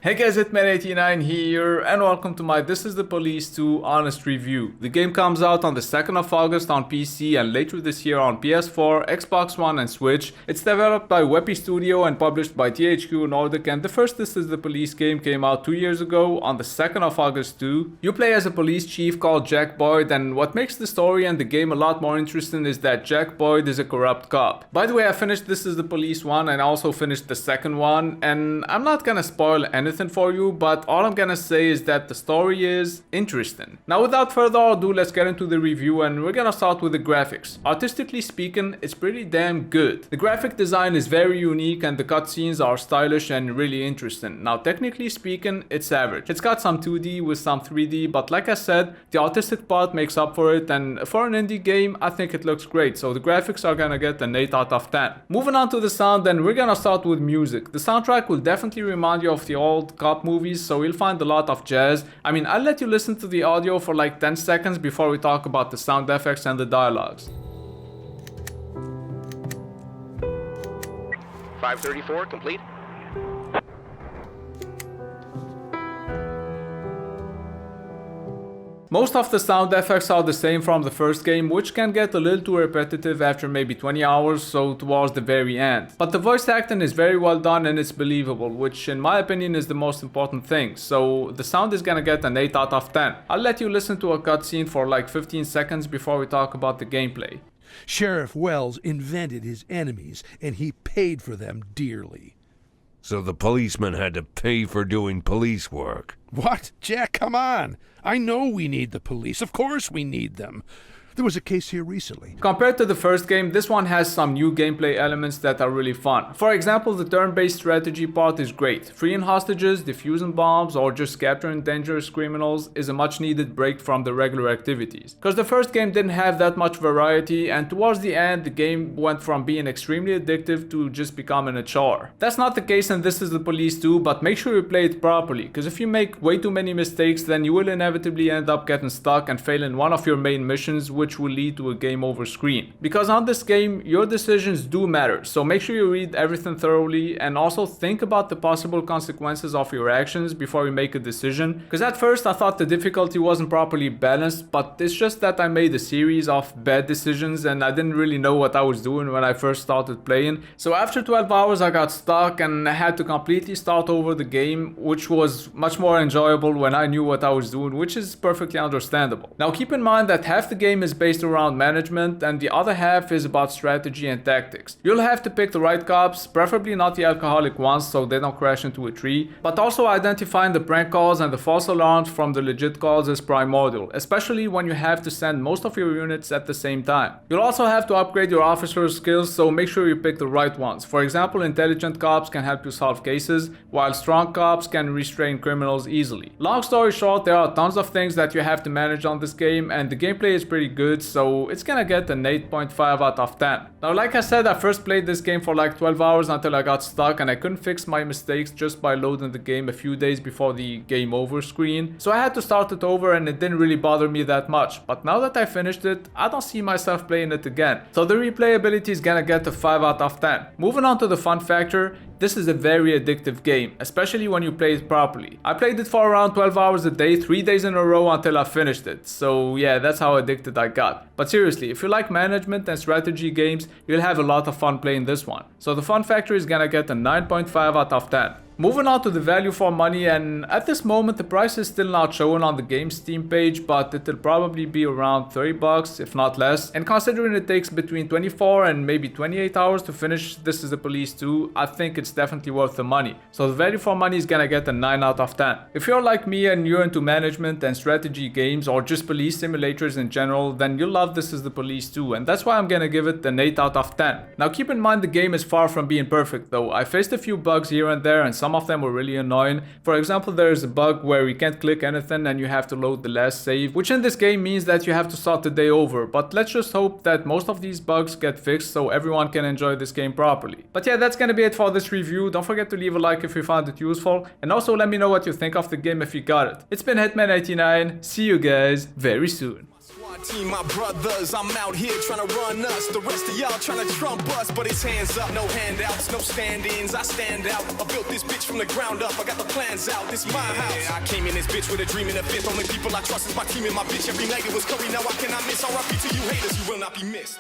Hey guys, Hitman89 here, and welcome to my This is the Police 2 Honest Review. The game comes out on the 2nd of August on PC and later this year on PS4, Xbox One and Switch. It's developed by Weappy Studio and published by THQ Nordic, and the first This is the Police game came out 2 years ago on the 2nd of August too. You play as a police chief called Jack Boyd, and what makes the story and the game a lot more interesting is that Jack Boyd is a corrupt cop. By the way, I finished This is the Police 1 and I also finished the second one, and I'm not gonna spoil anything for you, but all I'm gonna say is that the story is interesting. Now without further ado, let's get into the review, and we're gonna start with the graphics. Artistically speaking, it's pretty damn good. The graphic design is very unique and the cutscenes are stylish and really interesting. Now technically speaking, it's average. It's got some 2D with some 3D, but like I said, the artistic part makes up for it, and for an indie game, I think it looks great, so the graphics are gonna get an 8 out of 10. Moving on to the sound, and we're gonna start with music. The soundtrack will definitely remind you of the old cop movies, so you'll find a lot of jazz. I mean, I'll let you listen to the audio for like 10 seconds before we talk about the sound effects and the dialogues. 534 complete. Most of the sound effects are the same from the first game, which can get a little too repetitive after maybe 20 hours, so towards the very end. But the voice acting is very well done and it's believable, which in my opinion is the most important thing, so the sound is gonna get an 8 out of 10. I'll let you listen to a cutscene for like 15 seconds before we talk about the gameplay. Sheriff Wells invented his enemies, and he paid for them dearly. So the policeman had to pay for doing police work. What? Jack, come on. I know we need the police. Of course we need them. There was a case here recently. Compared to the first game, this one has some new gameplay elements that are really fun. For example, the turn-based strategy part is great. Freeing hostages, defusing bombs, or just capturing dangerous criminals is a much needed break from the regular activities. Because the first game didn't have that much variety, and towards the end, the game went from being extremely addictive to just becoming a chore. That's not the case in This is the Police 2, but make sure you play it properly, because if you make way too many mistakes, then you will inevitably end up getting stuck and failing one of your main missions, which will lead to a game over screen. Because on this game, your decisions do matter, so make sure you read everything thoroughly and also think about the possible consequences of your actions before you make a decision. Because at first I thought the difficulty wasn't properly balanced, but it's just that I made a series of bad decisions and I didn't really know what I was doing when I first started playing. So after 12 hours I got stuck and I had to completely start over the game, which was much more enjoyable when I knew what I was doing, which is perfectly understandable. Now keep in mind that half the game is based around management and the other half is about strategy and tactics. You'll have to pick the right cops, preferably not the alcoholic ones so they don't crash into a tree, but also identifying the prank calls and the false alarms from the legit calls is primordial, especially when you have to send most of your units at the same time. You'll also have to upgrade your officer's skills, so make sure you pick the right ones. For example, intelligent cops can help you solve cases, while strong cops can restrain criminals easily. Long story short, there are tons of things that you have to manage on this game, and the gameplay is pretty good, so it's gonna get an 8.5 out of 10. Now like I said, I first played this game for like 12 hours until I got stuck and I couldn't fix my mistakes just by loading the game a few days before the game over screen, so I had to start it over and it didn't really bother me that much. But now that I finished it, I don't see myself playing it again, so the replayability is gonna get a 5 out of 10. Moving on to the fun factor, this is a very addictive game, especially when you play it properly. I played it for around 12 hours a day, 3 days in a row until I finished it, so yeah, that's how addicted I got. But seriously, if you like management and strategy games, you'll have a lot of fun playing this one. So the fun factor is gonna get a 9.5 out of 10. Moving on to the value for money, and at this moment the price is still not showing on the game Steam page, but it'll probably be around 30 bucks if not less, and considering it takes between 24 and maybe 28 hours to finish This is the Police 2, I think it's definitely worth the money. So the value for money is gonna get a 9 out of 10. If you're like me and you're into management and strategy games or just police simulators in general, then you'll love This is the Police 2, and that's why I'm gonna give it an 8 out of 10. Now keep in mind the game is far from being perfect though. I faced a few bugs here and there and some of them were really annoying. For example, there is a bug where you can't click anything and you have to load the last save, which in this game means that you have to start the day over, but let's just hope that most of these bugs get fixed so everyone can enjoy this game properly. But yeah, that's gonna be it for this review. Don't forget to leave a like if you found it useful, and also let me know what you think of the game if you got it. It's been Hitman89, see you guys very soon. team, my brothers, I'm out here trying to run us. The rest of y'all trying to trump us, but it's hands up, no handouts, no stand-ins. I stand out. I built this bitch from the ground up. I got the plans out. This my house. I came in this bitch with a dream and a fifth. Only people I trust is my team and my bitch. Every night it was Curry. Now I cannot miss. R.I.P. to you haters, you will not be missed.